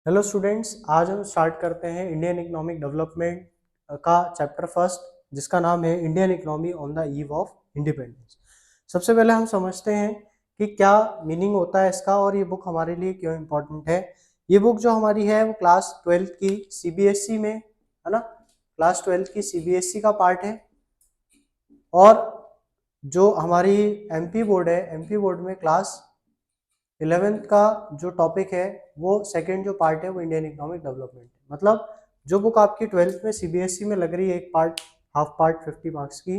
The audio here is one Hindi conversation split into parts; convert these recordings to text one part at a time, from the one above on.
हेलो स्टूडेंट्स, आज हम स्टार्ट करते हैं इंडियन इकोनॉमिक डेवलपमेंट का चैप्टर फर्स्ट, जिसका नाम है Indian economy on the eve of independence. सबसे पहले हम समझते हैं कि क्या मीनिंग होता है इसका और ये बुक हमारे लिए क्यों इम्पोर्टेंट है। ये बुक जो हमारी है वो क्लास 12th की सीबीएसई में है ना, क्लास 12th की सीबीएसई का पार्ट है। और जो हमारी एमपी बोर्ड है, एमपी बोर्ड में क्लास 11th का जो टॉपिक है वो सेकंड जो पार्ट है वो इंडियन इकोनॉमिक डेवलपमेंट है। मतलब जो बुक आपकी 12th में सीबीएसई में लग रही है एक पार्ट, हाफ पार्ट 50 मार्क्स की,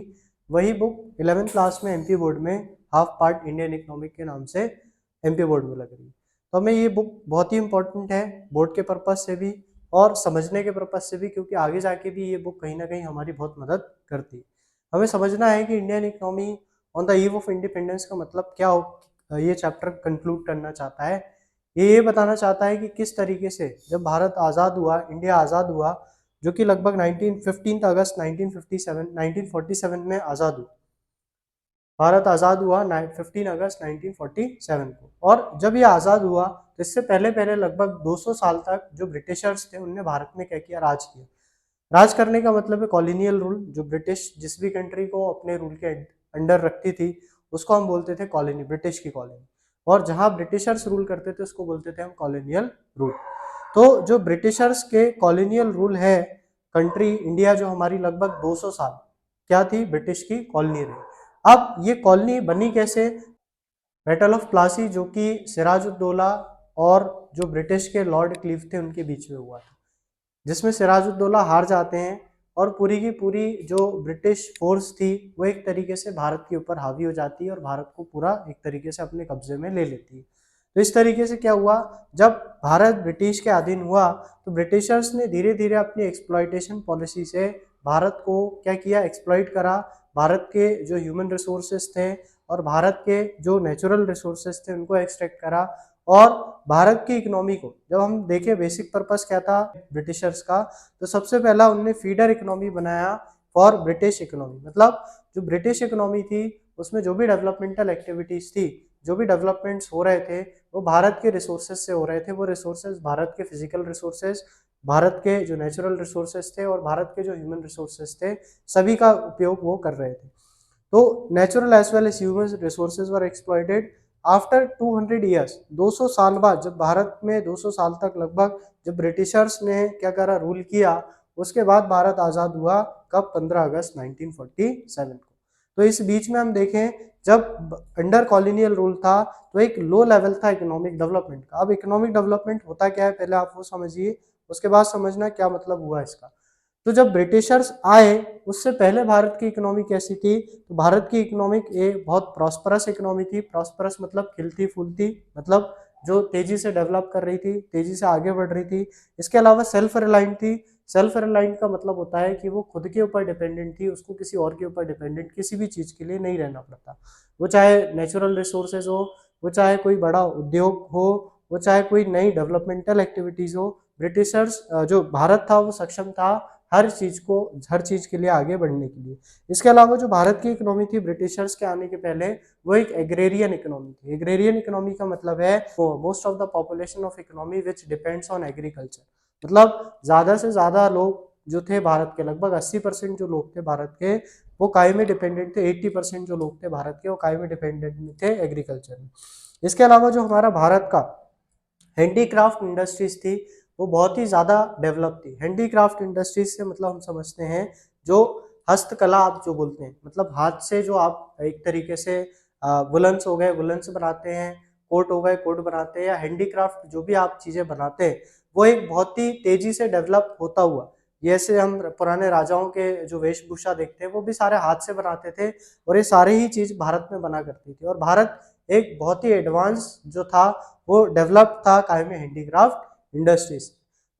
वही बुक 11th क्लास में एमपी बोर्ड में हाफ पार्ट इंडियन इकोनॉमिक के नाम से एमपी बोर्ड में लग रही है। तो हमें ये बुक बहुत ही इंपॉर्टेंट है बोर्ड के पर्पज से भी और समझने के पर्पज से भी, क्योंकि आगे जाके भी ये बुक कहीं ना कहीं हमारी बहुत मदद करती है। हमें समझना है कि Indian economy on the eve of independence का मतलब क्या ये चैप्टर कंक्लूड करना चाहता है। ये बताना चाहता है कि किस तरीके से जब भारत आज़ाद हुआ, इंडिया आज़ाद हुआ, जो कि लगभग 15 अगस्त 1947 में आज़ाद हुआ। भारत आज़ाद हुआ 15 अगस्त 1947 को। और जब ये आज़ाद हुआ तो इससे पहले पहले लगभग 200 साल तक जो ब्रिटिशर्स थे उनने भारत में क्या किया, राज किया। राज करने का मतलब है कॉलोनियल रूल। जो ब्रिटिश जिस भी कंट्री को अपने रूल के अंडर रखती थी उसको हम बोलते थे कॉलोनी, ब्रिटिश की कॉलोनी। और जहां ब्रिटिशर्स रूल करते थे उसको बोलते थे हम कॉलोनियल रूल। तो जो ब्रिटिशर्स के कॉलोनियल रूल है, कंट्री इंडिया जो हमारी लगभग 200 साल क्या थी, ब्रिटिश की कॉलोनी रही। अब ये कॉलोनी बनी कैसे? बैटल ऑफ प्लासी, जो कि सिराजुद्दौला और जो ब्रिटिश के लॉर्ड क्लीव थे उनके बीच में हुआ था, जिसमें सिराजुद्दौला हार जाते हैं और पूरी की पूरी जो ब्रिटिश फोर्स थी वो एक तरीके से भारत के ऊपर हावी हो जाती है और भारत को पूरा एक तरीके से अपने कब्जे में ले लेती है। तो इस तरीके से क्या हुआ, जब भारत ब्रिटिश के अधीन हुआ तो ब्रिटिशर्स ने धीरे धीरे अपनी एक्सप्लॉयटेशन पॉलिसी से भारत को क्या किया, एक्सप्लॉइट करा। भारत के जो ह्यूमन रिसोर्सेज थे और भारत के जो नेचुरल रिसोर्सेज थे उनको एक्सट्रैक्ट करा। और भारत की इकोनॉमी को जब हम देखें, बेसिक पर्पस क्या था ब्रिटिशर्स का, तो सबसे पहला उनने फीडर इकोनॉमी बनाया फॉर ब्रिटिश इकोनॉमी। मतलब जो ब्रिटिश इकोनॉमी थी उसमें जो भी डेवलपमेंटल एक्टिविटीज थी, जो भी डेवलपमेंट्स हो रहे थे वो भारत के रिसोर्सेज से हो रहे थे। वो रिसोर्सेज भारत के फिजिकल रिसोर्सेज, भारत के जो नेचुरल रिसोर्सेज थे और भारत के जो ह्यूमन रिसोर्सेज थे, सभी का उपयोग वो कर रहे थे। तो natural as well as human resources were exploited after 200 years. 200 साल बाद, जब भारत में 200 साल तक लगभग जब ब्रिटिशर्स ने क्या करा, रूल किया, उसके बाद भारत आज़ाद हुआ कब, 15 अगस्त 1947 को। तो इस बीच में हम देखें, जब अंडर कॉलोनियल रूल था तो एक लो लेवल था इकोनॉमिक डेवलपमेंट का। अब इकोनॉमिक डेवलपमेंट होता क्या है पहले आप वो समझिए, उसके बाद समझना क्या मतलब हुआ इसका। तो जब ब्रिटिशर्स आए उससे पहले भारत की इकोनॉमी कैसी थी, तो भारत की इकोनॉमिक एक बहुत प्रॉस्परस इकोनॉमी थी। प्रॉस्परस मतलब खिलती फूलती, मतलब जो तेजी से डेवलप कर रही थी, तेजी से आगे बढ़ रही थी। इसके अलावा सेल्फ रिलायंट थी। सेल्फ रिलायंट का मतलब होता है कि वो खुद के ऊपर डिपेंडेंट थी, उसको किसी और के ऊपर डिपेंडेंट किसी भी चीज़ के लिए नहीं रहना पड़ता। वो चाहे नेचुरल रिसोर्सेज हो, वो चाहे कोई बड़ा उद्योग हो, वो चाहे कोई नई डेवलपमेंटल एक्टिविटीज़ हो, ब्रिटिशर्स जो भारत था वो सक्षम था हर चीज को, हर चीज के लिए आगे बढ़ने के लिए। इसके अलावा जो भारत की इकोनॉमी थी ब्रिटिशर्स के आने के पहले, वो एक एग्रेरियन इकोनॉमी थी। एग्रेरियन इकोनॉमी का मतलब है most of the population of economy which depends on agriculture. मतलब ज्यादा से ज्यादा लोग जो थे भारत के, लगभग 80% जो लोग थे भारत के, वो काय में डिपेंडेंट थे। 80% जो लोग थे भारत के वो काय में डिपेंडेंट थे, एग्रीकल्चर में। इसके अलावा जो हमारा भारत का हैंडीक्राफ्ट इंडस्ट्रीज थी वो बहुत ही ज़्यादा डेवलप थी। हैंडीक्राफ्ट इंडस्ट्रीज से मतलब हम समझते हैं जो हस्तकला आप जो बोलते हैं, मतलब हाथ से जो आप एक तरीके से वुलन्स हो गए, वुलन्स बनाते हैं, कोट हो गए, कोट बनाते हैं, या हैंडीक्राफ्ट जो भी आप चीज़ें बनाते हैं वो एक बहुत ही तेजी से डेवलप होता हुआ। जैसे हम पुराने राजाओं के जो वेशभूषा देखते हैं वो भी सारे हाथ से बनाते थे और ये सारे ही चीज़ भारत में बना करती थी। और भारत एक बहुत ही एडवांस जो था वो डेवलप था कायमी हैंडीक्राफ्ट इंडस्ट्रीज।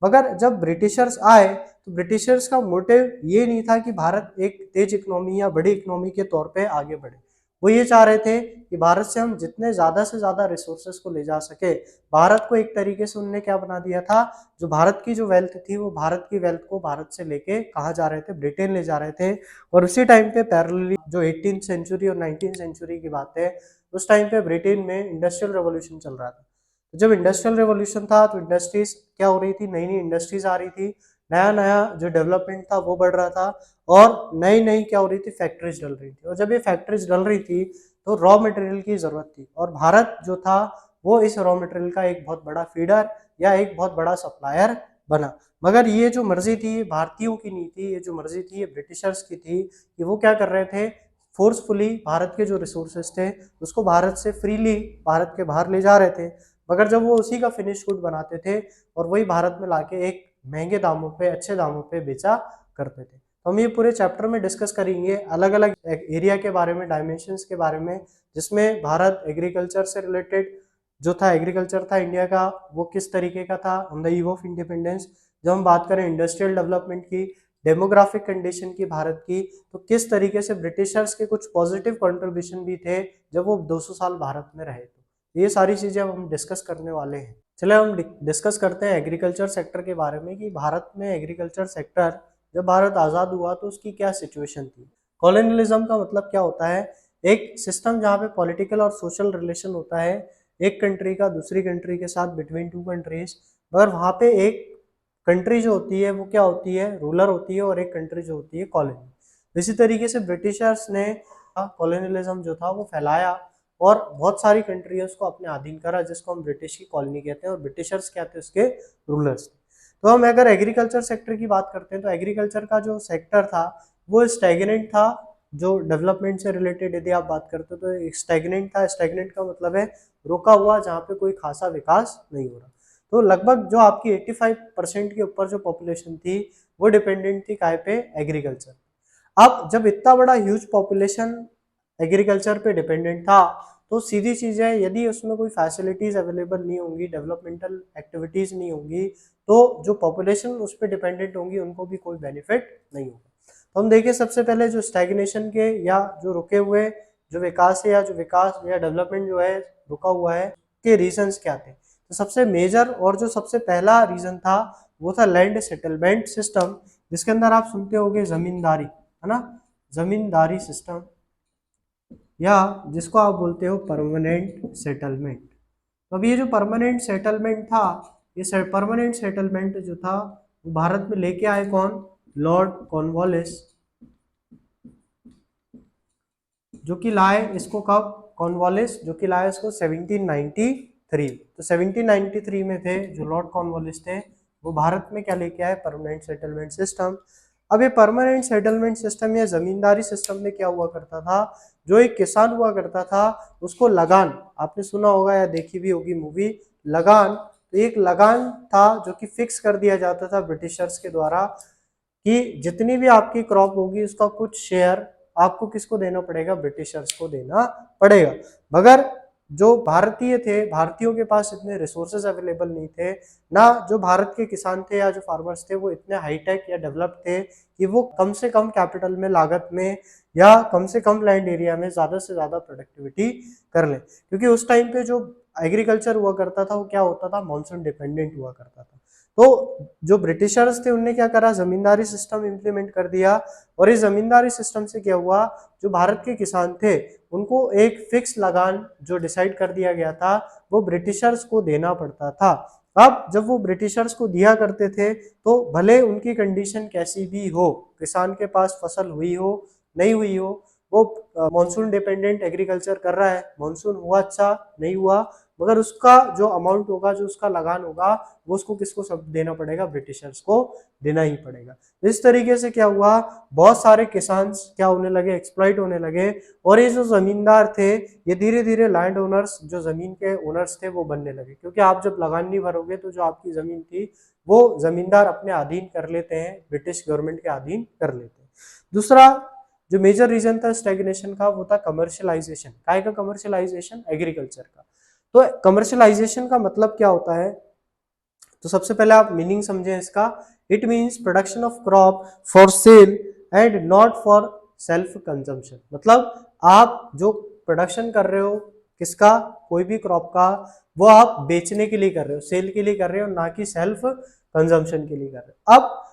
मगर जब ब्रिटिशर्स आए तो ब्रिटिशर्स का मोटिव ये नहीं था कि भारत एक तेज इकोनॉमी या बड़ी इकोनॉमी के तौर पे आगे बढ़े। वो ये चाह रहे थे कि भारत से हम जितने ज़्यादा से ज़्यादा रिसोर्सेज को ले जा सके। भारत को एक तरीके से उनने क्या बना दिया था, जो भारत की जो वेल्थ थी वो भारत की वेल्थ को भारत से लेके कहाँ जा रहे थे, ब्रिटेन ले जा रहे थे। और उसी टाइम पे पैरेलली जो 18th सेंचुरी और 19th सेंचुरी की बात है, उस टाइम पे ब्रिटेन में इंडस्ट्रियल रेवोल्यूशन चल रहा था। तो जब इंडस्ट्रियल रेवोल्यूशन था तो इंडस्ट्रीज क्या हो रही थी, नई नई इंडस्ट्रीज आ रही थी, नया नया जो डेवलपमेंट था वो बढ़ रहा था, और नई नई क्या हो रही थी, फैक्ट्रीज डल रही थी। और जब ये फैक्ट्रीज डल रही थी तो रॉ मटेरियल की जरूरत थी, और भारत जो था वो इस रॉ मटेरियल का एक बहुत बड़ा फीडर या एक बहुत बड़ा सप्लायर बना। मगर ये जो मर्जी थी भारतीयों की नहीं थी, ये जो मर्जी थी ये ब्रिटिशर्स की थी कि वो क्या कर रहे थे, फोर्सफुली भारत के जो रिसोर्सेज थे उसको भारत से फ्रीली भारत के बाहर ले जा रहे थे। मगर जब वो उसी का फिनिश गुड बनाते थे और वही भारत में लाके एक महंगे दामों पे, अच्छे दामों पे बेचा करते थे। तो हम ये पूरे चैप्टर में डिस्कस करेंगे अलग अलग एरिया के बारे में, डायमेंशंस के बारे में, जिसमें भारत एग्रीकल्चर से रिलेटेड जो था, एग्रीकल्चर था इंडिया का, वो किस तरीके का था on the eve of independence. जब हम बात करें इंडस्ट्रियल डेवलपमेंट की, डेमोग्राफिक कंडीशन की भारत की, तो किस तरीके से ब्रिटिशर्स के कुछ पॉजिटिव कंट्रीब्यूशन भी थे जब वो 200 साल भारत में रहे। तो ये सारी चीजें अब हम डिस्कस करने वाले हैं। चले हम डिस्कस करते हैं एग्रीकल्चर सेक्टर के बारे में कि भारत में एग्रीकल्चर सेक्टर जब भारत आज़ाद हुआ तो उसकी क्या सिचुएशन थी। कॉलोनियलिज्म का मतलब क्या होता है, एक सिस्टम जहाँ पे पॉलिटिकल और सोशल रिलेशन होता है एक कंट्री का दूसरी कंट्री के साथ, बिटवीन टू कंट्रीज, मगर वहाँ पे एक कंट्री जो होती है वो क्या होती है, रूलर होती है, और एक कंट्री जो होती है कॉलोनी। इसी तरीके से ब्रिटिशर्स ने कॉलोनियलिज्म जो था वो फैलाया और बहुत सारी कंट्री उसको अपने अधीन करा, जिसको हम ब्रिटिश की कॉलोनी कहते हैं, और ब्रिटिशर्स क्या थे, उसके रूलर्स थे। तो हम अगर एग्रीकल्चर सेक्टर की बात करते हैं तो एग्रीकल्चर का जो सेक्टर था वो स्टैग्नेंट था। जो डेवलपमेंट से रिलेटेड यदि आप बात करते हो तो स्टैग्नेंट था। स्टैग्नेंट का मतलब है रुका हुआ, जहाँ पे कोई खासा विकास नहीं हो रहा। तो लगभग जो आपकी 85% के ऊपर जो पॉपुलेशन थी वो डिपेंडेंट थी काय पे, एग्रीकल्चर। अब जब इतना बड़ा ह्यूज पॉपुलेशन एग्रीकल्चर पे डिपेंडेंट था तो सीधी चीज है, यदि उसमें कोई फैसिलिटीज अवेलेबल नहीं होंगी, डेवलपमेंटल एक्टिविटीज नहीं होंगी, तो जो पॉपुलेशन उस पर डिपेंडेंट होंगी उनको भी कोई बेनिफिट नहीं होगा। तो हम देखिए सबसे पहले जो स्टैग्नेशन के या जो रुके हुए जो विकास है या जो विकास या डेवलपमेंट जो है रुका हुआ है के रीजंस क्या थे। तो सबसे मेजर और जो सबसे पहला रीजन था वो था लैंड सेटलमेंट सिस्टम, जिसके अंदर आप सुनते होंगे जमींदारी, है ना, जमींदारी सिस्टम, या जिसको आप बोलते हो परमानेंट सेटलमेंट। तो अब ये जो परमानेंट सेटलमेंट था, ये परमानेंट सेटलमेंट जो था वो भारत में लेके आए कौन, लॉर्ड कॉर्नवालिस, जो कि लाए इसको कब, कॉर्नवालिस जो कि लाए इसको 1793। तो 1793 में थे जो लॉर्ड कॉर्नवालिस थे, वो भारत में क्या लेके आए, परमानेंट सेटलमेंट सिस्टम। अब ये परमानेंट सेटलमेंट सिस्टम या जमींदारी सिस्टम में क्या हुआ करता था, जो एक किसान हुआ करता था उसको लगान, आपने सुना होगा या देखी भी होगी मूवी लगान, तो एक लगान था जो कि फिक्स कर दिया जाता था ब्रिटिशर्स के द्वारा कि जितनी भी आपकी क्रॉप होगी उसका कुछ शेयर आपको किसको देना पड़ेगा, ब्रिटिशर्स को देना पड़ेगा। मगर जो भारतीय थे, भारतीयों के पास इतने रिसोर्सेज अवेलेबल नहीं थे, ना जो भारत के किसान थे या जो फार्मर्स थे वो इतने हाईटेक या डेवलप्ड थे कि वो कम से कम कैपिटल में, लागत में, या कम से कम लैंड एरिया में ज्यादा से ज्यादा प्रोडक्टिविटी कर ले। क्योंकि उस टाइम पे जो एग्रीकल्चर हुआ करता था वो क्या होता था, मानसून डिपेंडेंट हुआ करता था। तो जो ब्रिटिशर्स थे उनने क्या करा, जमींदारी सिस्टम इंप्लीमेंट कर दिया, और इस जमींदारी सिस्टम से क्या हुआ, जो भारत के किसान थे उनको एक फिक्स लगान जो डिसाइड कर दिया गया था वो ब्रिटिशर्स को देना पड़ता था। अब जब वो ब्रिटिशर्स को दिया करते थे तो भले उनकी कंडीशन कैसी भी हो, किसान के पास फसल हुई हो नहीं हुई हो, वो मानसून डिपेंडेंट एग्रीकल्चर कर रहा है, मानसून हुआ अच्छा नहीं हुआ, मगर उसका जो अमाउंट होगा, जो उसका लगान होगा, वो उसको किसको सब देना पड़ेगा, ब्रिटिशर्स को देना ही पड़ेगा। इस तरीके से क्या हुआ, बहुत सारे किसान क्या होने लगे, एक्सप्लॉइट होने लगे, और ये जो जमींदार थे ये धीरे धीरे लैंड ओनर्स, जो जमीन के ओनर्स थे वो बनने लगे। क्योंकि आप जब लगान नहीं भरोगे तो जो आपकी जमीन थी वो जमींदार अपने अधीन कर लेते हैं, ब्रिटिश गवर्नमेंट के अधीन कर लेते हैं। दूसरा जो मेजर रीजन था स्टैग्नेशन का वो था कमर्शियलाइजेशन। काय का कमर्शियलाइजेशन, एग्रीकल्चर का। तो कमर्शियलाइजेशन का मतलब क्या होता है, तो सबसे पहले आप मीनिंग समझें इसका। It means production of crop for sale and not for self consumption. मतलब आप जो प्रोडक्शन कर रहे हो किसका, कोई भी क्रॉप का, वो आप बेचने के लिए कर रहे हो, सेल के लिए कर रहे हो, ना कि सेल्फ कंजम्पशन के लिए कर रहे हो। अब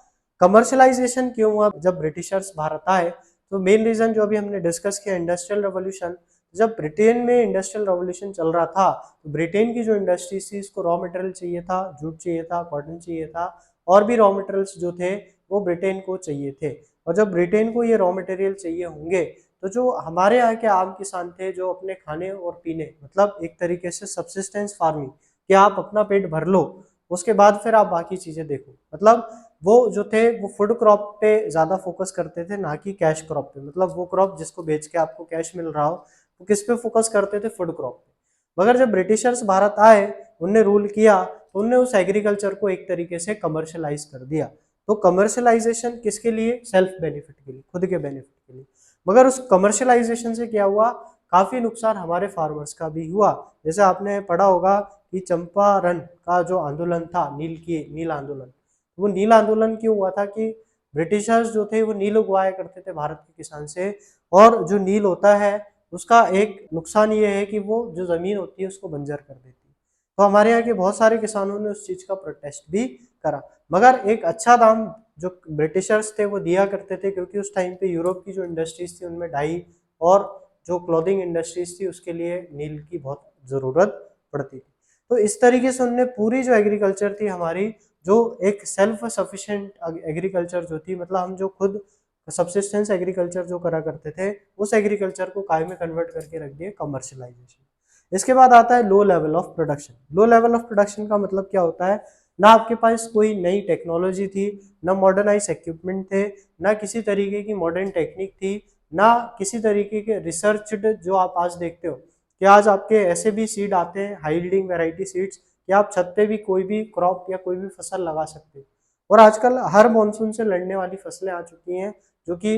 कमर्शियलाइजेशन क्यों हुआ जब ब्रिटिशर्स भारत आए, तो मेन रीजन जो अभी हमने डिस्कस किया, इंडस्ट्रियल रेवोल्यूशन। जब ब्रिटेन में इंडस्ट्रियल रेवोल्यूशन चल रहा था तो ब्रिटेन की जो इंडस्ट्रीज थी इसको रॉ मटेरियल चाहिए था, जूट चाहिए था, कॉटन चाहिए था, और भी रॉ मटेरियल्स जो थे वो ब्रिटेन को चाहिए थे। और जब ब्रिटेन को ये रॉ मटेरियल चाहिए होंगे तो जो हमारे यहाँ के आम किसान थे जो अपने खाने और पीने मतलब एक तरीके से सब्सिस्टेंस फार्मिंग कि आप अपना पेट भर लो उसके बाद फिर आप बाकी चीजें देखो, मतलब वो जो थे वो फूड क्रॉप पे ज्यादा फोकस करते थे ना कि कैश क्रॉप पे, मतलब वो क्रॉप जिसको बेच के आपको कैश मिल रहा हो वो किस पे फोकस करते थे, फूड क्रॉप पे। मगर जब ब्रिटिशर्स भारत आए उनने रूल किया तो उनने उस एग्रीकल्चर को एक तरीके से कमर्शलाइज कर दिया। तो कमर्शलाइजेशन किसके लिए, सेल्फ बेनिफिट के लिए, खुद के बेनिफिट के लिए। मगर उस कमर्शलाइजेशन से क्या हुआ, काफी नुकसान हमारे फार्मर्स का भी हुआ। जैसे आपने पढ़ा होगा कि चंपारण का जो आंदोलन था, नील आंदोलन, वो नील आंदोलन क्यों हुआ था कि ब्रिटिशर्स जो थे वो नील उगवाया करते थे भारत के किसान से, और जो नील होता है उसका एक नुकसान ये है कि वो जो जमीन होती है उसको बंजर कर देती है। तो हमारे यहाँ के बहुत सारे किसानों ने उस चीज का प्रोटेस्ट भी करा, मगर एक अच्छा दाम जो ब्रिटिशर्स थे वो दिया करते थे, क्योंकि उस टाइम पे यूरोप की जो इंडस्ट्रीज थी उनमें डाई और जो क्लोथिंग इंडस्ट्रीज थी उसके लिए नील की बहुत जरूरत पड़ती थी। तो इस तरीके से उनने पूरी जो एग्रीकल्चर थी हमारी, जो एक सेल्फ सफिशिएंट एग्रीकल्चर जो थी, मतलब हम जो खुद सब्सिस्टेंस एग्रीकल्चर जो करा करते थे उस एग्रीकल्चर को काय में कन्वर्ट करके रख दिए कमर्शलाइजेशन। इसके बाद आता है low level of production. Low level of production का मतलब क्या होता है, ना आपके पास कोई नई टेक्नोलॉजी थी, ना मॉडर्नाइज इक्विपमेंट थे, ना किसी तरीके की मॉडर्न टेक्निक थी, ना किसी तरीके के रिसर्चड जो आप आज देखते हो कि आज आपके ऐसे भी सीड आते हैं हाई यील्डिंग वैरायटी सीड्स कि आप छत पे भी कोई भी क्रॉप या कोई भी फसल लगा सकते हो। और आजकल हर मॉनसून से लड़ने वाली फसलें आ चुकी हैं जो कि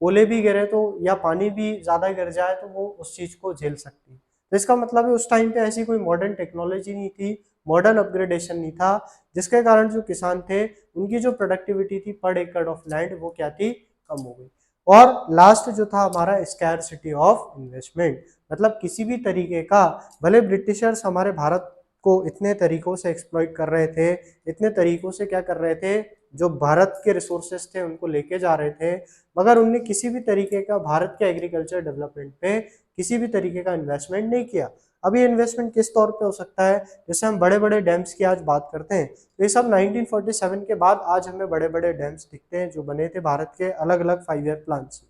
ओले भी गिरे तो या पानी भी ज्यादा गिर जाए तो वो उस चीज को झेल सकती है। तो इसका मतलब है उस टाइम पे ऐसी कोई मॉडर्न टेक्नोलॉजी नहीं थी, मॉडर्न अपग्रेडेशन नहीं था, जिसके कारण जो किसान थे उनकी जो प्रोडक्टिविटी थी पर एकड़ ऑफ लैंड वो क्या थी, कम हो गई। और लास्ट जो था हमारा स्कैरसिटी ऑफ इन्वेस्टमेंट, मतलब किसी भी तरीके का, भले ब्रिटिशर्स हमारे भारत को इतने तरीकों से एक्सप्लॉइट कर रहे थे, इतने तरीकों से क्या कर रहे थे, जो भारत के रिसोर्सेस थे उनको लेके जा रहे थे, मगर उनने किसी भी तरीके का भारत के एग्रीकल्चर डेवलपमेंट पे किसी भी तरीके का इन्वेस्टमेंट नहीं किया। अब ये इन्वेस्टमेंट किस तौर पे हो सकता है, जैसे हम बड़े बड़े डैम्स की आज बात करते हैं तो ये सब 1947 के बाद आज हमें बड़े बड़े डैम्स दिखते हैं जो बने थे भारत के अलग अलग 5 ईयर प्लान से।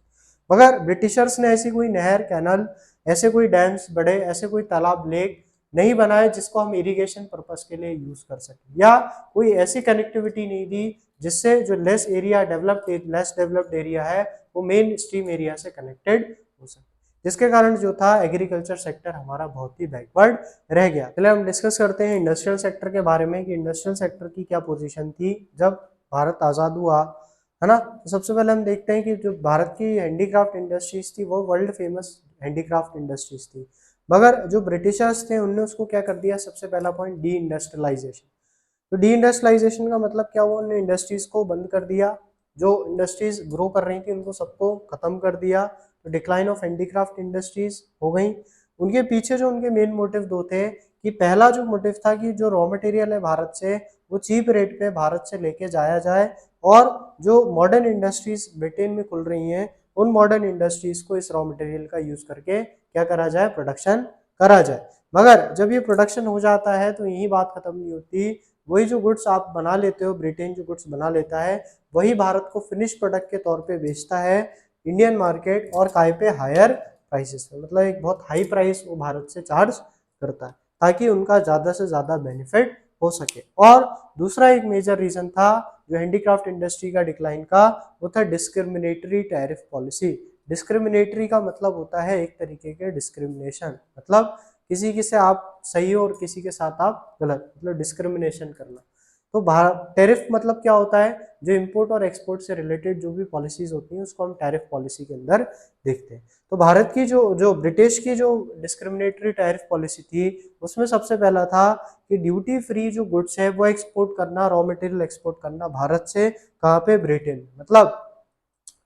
मगर ब्रिटिशर्स ने ऐसी कोई नहर, कैनल, ऐसे कोई डैम्स बड़े, ऐसे कोई तालाब, लेक नहीं बनाए जिसको हम इरिगेशन पर्पस के लिए यूज कर सकें, या कोई ऐसी कनेक्टिविटी नहीं दी जिससे जो लेस डेवलप्ड एरिया है वो मेन स्ट्रीम एरिया से कनेक्टेड हो सके, जिसके कारण जो था एग्रीकल्चर सेक्टर हमारा बहुत ही बैकवर्ड रह गया। चलिए हम डिस्कस करते हैं इंडस्ट्रियल सेक्टर के बारे में कि इंडस्ट्रियल सेक्टर की क्या पोजीशन थी जब भारत आज़ाद हुआ, है ना। तो सबसे पहले हम देखते हैं कि जो भारत की हैंडीक्राफ्ट इंडस्ट्रीज थी वो वर्ल्ड फेमस हैंडीक्राफ्ट इंडस्ट्रीज थी, मगर जो ब्रिटिशर्स थे उनने उसको क्या कर दिया, सबसे पहला पॉइंट डी इंडस्ट्रियलाइजेशन। तो डी इंडस्ट्रियलाइजेशन का मतलब क्या हुआ, उन्होंने इंडस्ट्रीज को बंद कर दिया, जो इंडस्ट्रीज ग्रो कर रही थी उनको सबको खत्म कर दिया, तो डिक्लाइन ऑफ हैंडीक्राफ्ट इंडस्ट्रीज हो गई। उनके पीछे जो उनके मेन मोटिव दो थे, कि पहला जो मोटिव था कि जो रॉ मटेरियल है भारत से वो चीप रेट पे भारत से लेके जाया जाए, और जो मॉडर्न इंडस्ट्रीज ब्रिटेन में खुल रही हैं उन मॉडर्न इंडस्ट्रीज को इस रॉ मटेरियल का यूज करके क्या करा जाए, प्रोडक्शन करा जाए। मगर जब ये प्रोडक्शन हो जाता है तो यही बात खत्म नहीं होती, वही जो गुड्स आप बना लेते हो, ब्रिटेन जो गुड्स बना लेता है वही भारत को फिनिश प्रोडक्ट के तौर पे बेचता है इंडियन मार्केट, और काय पे, हायर प्राइसेस पे, मतलब एक बहुत हाई प्राइस वो भारत से चार्ज करता है ताकि उनका ज्यादा से ज्यादा बेनिफिट हो सके। और दूसरा एक मेजर रीजन था जो हैंडीक्राफ्ट इंडस्ट्री का डिक्लाइन का, वो था डिस्क्रिमिनेटरी टैरिफ पॉलिसी। डिस्क्रिमिनेटरी का मतलब होता है एक तरीके के डिस्क्रिमिनेशन, मतलब किसी के से आप सही हो और किसी के साथ आप गलत, मतलब डिस्क्रिमिनेशन करना। तो टैरिफ मतलब क्या होता है, जो इंपोर्ट और एक्सपोर्ट से रिलेटेड जो भी पॉलिसीज होती हैं उसको हम टैरिफ पॉलिसी के अंदर देखते हैं। तो भारत की जो जो ब्रिटिश की जो डिस्क्रिमिनेटरी टैरिफ पॉलिसी थी उसमें सबसे पहला था कि ड्यूटी फ्री जो गुड्स है वो एक्सपोर्ट करना, रॉ मटेरियल एक्सपोर्ट करना भारत से, कहाँ पे, ब्रिटेन। मतलब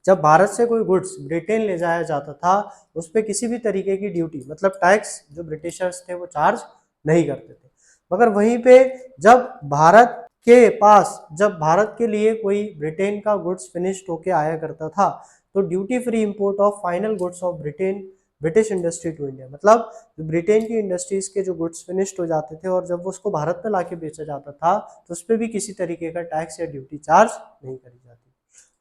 जब भारत से कोई गुड्स ब्रिटेन ले जाया जाता था उस पर किसी भी तरीके की ड्यूटी मतलब टैक्स जो ब्रिटिशर्स थे वो चार्ज नहीं करते थे। मगर वहीं पे जब भारत के पास, जब भारत के लिए कोई ब्रिटेन का गुड्स फिनिश्ड होके आया करता था तो duty free import of final goods of Britain British industry to India, मतलब ब्रिटेन की इंडस्ट्रीज के जो गुड्स फिनिश्ड हो जाते थे और जब वो उसको भारत में लाके बेचा जाता था तो उस पर भी किसी तरीके का टैक्स या ड्यूटी चार्ज नहीं करी जाती।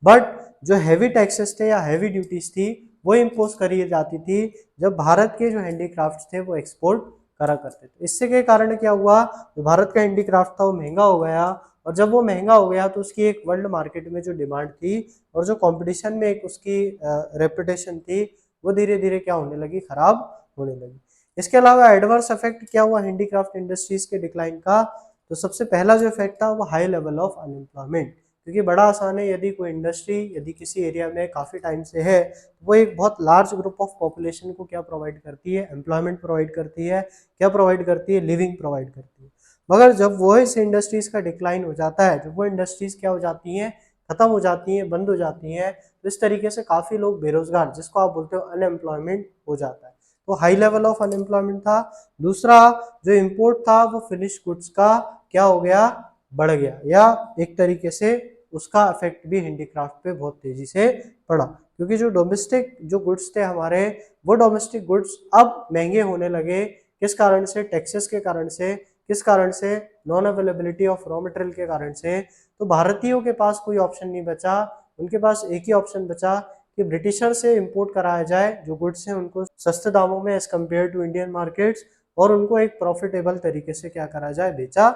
बट जो हैवी टैक्सेस थे या हैवी ड्यूटीज थी वो इम्पोज करी जाती थी जब भारत के जो हैंडीक्राफ्ट थे वो एक्सपोर्ट करा करते थे। इससे के कारण क्या हुआ, जो भारत का हैंडीक्राफ्ट था वो महंगा हो गया, और जब वो महंगा हो गया तो उसकी एक वर्ल्ड मार्केट में जो डिमांड थी और जो कंपटीशन में एक उसकी रेपुटेशन थी वो धीरे धीरे क्या होने लगी, खराब होने लगी। इसके अलावा एडवर्स इफेक्ट क्या हुआ हैंडीक्राफ्ट इंडस्ट्रीज के डिक्लाइन का, तो सबसे पहला जो इफेक्ट था वो हाई लेवल ऑफ अनएम्प्लॉयमेंट, क्योंकि बड़ा आसान है, यदि कोई इंडस्ट्री यदि किसी एरिया में काफ़ी टाइम से है तो वो एक बहुत लार्ज ग्रुप ऑफ पॉपुलेशन को क्या प्रोवाइड करती है, एम्प्लॉयमेंट प्रोवाइड करती है, क्या प्रोवाइड करती है, लिविंग प्रोवाइड करती है। मगर जब वो इस इंडस्ट्रीज का डिक्लाइन हो जाता है, जब वो इंडस्ट्रीज क्या हो जाती हैं, खत्म हो जाती हैं, बंद हो जाती हैं, तो इस तरीके से काफ़ी लोग बेरोजगार, जिसको आप बोलते हो अनएम्प्लॉयमेंट, हो जाता है। तो हाई लेवल ऑफ अनएम्प्लॉयमेंट था। दूसरा जो इम्पोर्ट था वो फिनिश गुड्स का क्या हो गया, बढ़ गया, या एक तरीके से उसका इफेक्ट भी हैंडीक्राफ्ट पे बहुत तेजी से पड़ा, क्योंकि जो डोमेस्टिक जो गुड्स थे हमारे, वो डोमेस्टिक गुड्स अब महंगे होने लगे। किस कारण से, टैक्सेस के कारण से, किस कारण से, non availability of raw material के कारण से। तो भारतीयों के पास कोई ऑप्शन नहीं बचा, उनके पास एक ही ऑप्शन बचा कि ब्रिटिशर से इंपोर्ट कराया जाए, जो गुड्स हैं उनको सस्ते दामों में as compare to Indian markets, और उनको एक प्रॉफिटेबल तरीके से क्या करा जाए, बेचा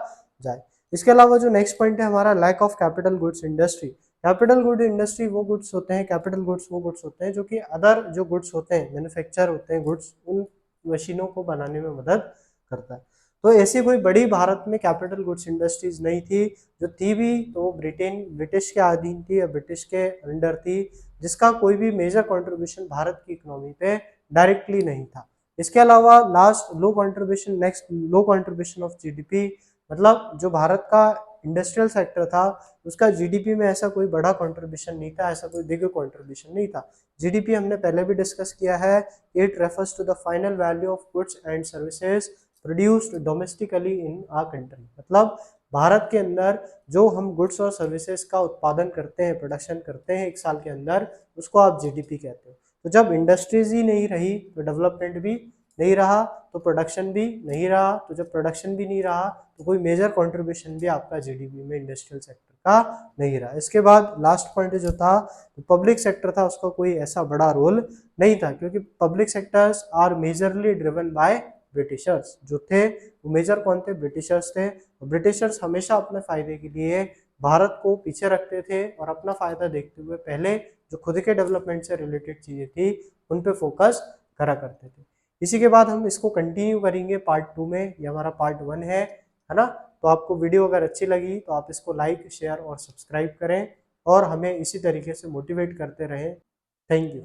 जाए। इसके अलावा जो नेक्स्ट पॉइंट है हमारा, lack of capital goods industry. Capital good industry वो गुड्स होते हैं, कैपिटल गुड्स वो गुड्स होते हैं जो कि अदर जो गुड्स होते हैं, मैन्युफैक्चर होते हैं गुड्स, उन मशीनों को बनाने में मदद करता है। तो ऐसी कोई बड़ी भारत में कैपिटल गुड्स इंडस्ट्रीज नहीं थी, जो थी भी तो वो ब्रिटिश के अधीन थी या ब्रिटिश के अंडर थी, जिसका कोई भी मेजर कंट्रीब्यूशन भारत की इकोनॉमी पे डायरेक्टली नहीं था। इसके अलावा last low contribution, next low contribution of GDP, मतलब जो भारत का इंडस्ट्रियल सेक्टर था उसका जीडीपी में ऐसा कोई बड़ा कंट्रीब्यूशन नहीं था, ऐसा कोई बिग कंट्रीब्यूशन नहीं था। जीडीपी हमने पहले भी डिस्कस किया है, it refers to the final value of goods and services produced domestically in our country, मतलब भारत के अंदर जो हम गुड्स और सर्विसेज का उत्पादन करते हैं, प्रोडक्शन करते हैं एक साल के अंदर, उसको आप जीडीपी कहते हो। तो जब इंडस्ट्रीज ही नहीं रही तो डेवलपमेंट भी नहीं रहा, तो प्रोडक्शन भी नहीं रहा, तो जब प्रोडक्शन भी नहीं रहा तो कोई मेजर कंट्रीब्यूशन भी आपका जीडीपी में इंडस्ट्रियल सेक्टर का नहीं रहा। इसके बाद लास्ट पॉइंट जो था, तो पब्लिक सेक्टर था, उसका कोई ऐसा बड़ा रोल नहीं था, क्योंकि public sectors are majorly driven by Britishers. जो थे वो मेजर कौन थे, ब्रिटिशर्स थे। ब्रिटिशर्स हमेशा अपने फायदे के लिए भारत को पीछे रखते थे और अपना फायदा देखते हुए पहले जो खुद के डेवलपमेंट से रिलेटेड चीजें थी उन पे फोकस करा करते थे। इसी के बाद हम इसको कंटिन्यू करेंगे पार्ट 2 में, ये हमारा पार्ट 1 है ना। तो आपको वीडियो अगर अच्छी लगी तो आप इसको लाइक, शेयर और सब्सक्राइब करें और हमें इसी तरीके से मोटिवेट करते रहें। Thank you.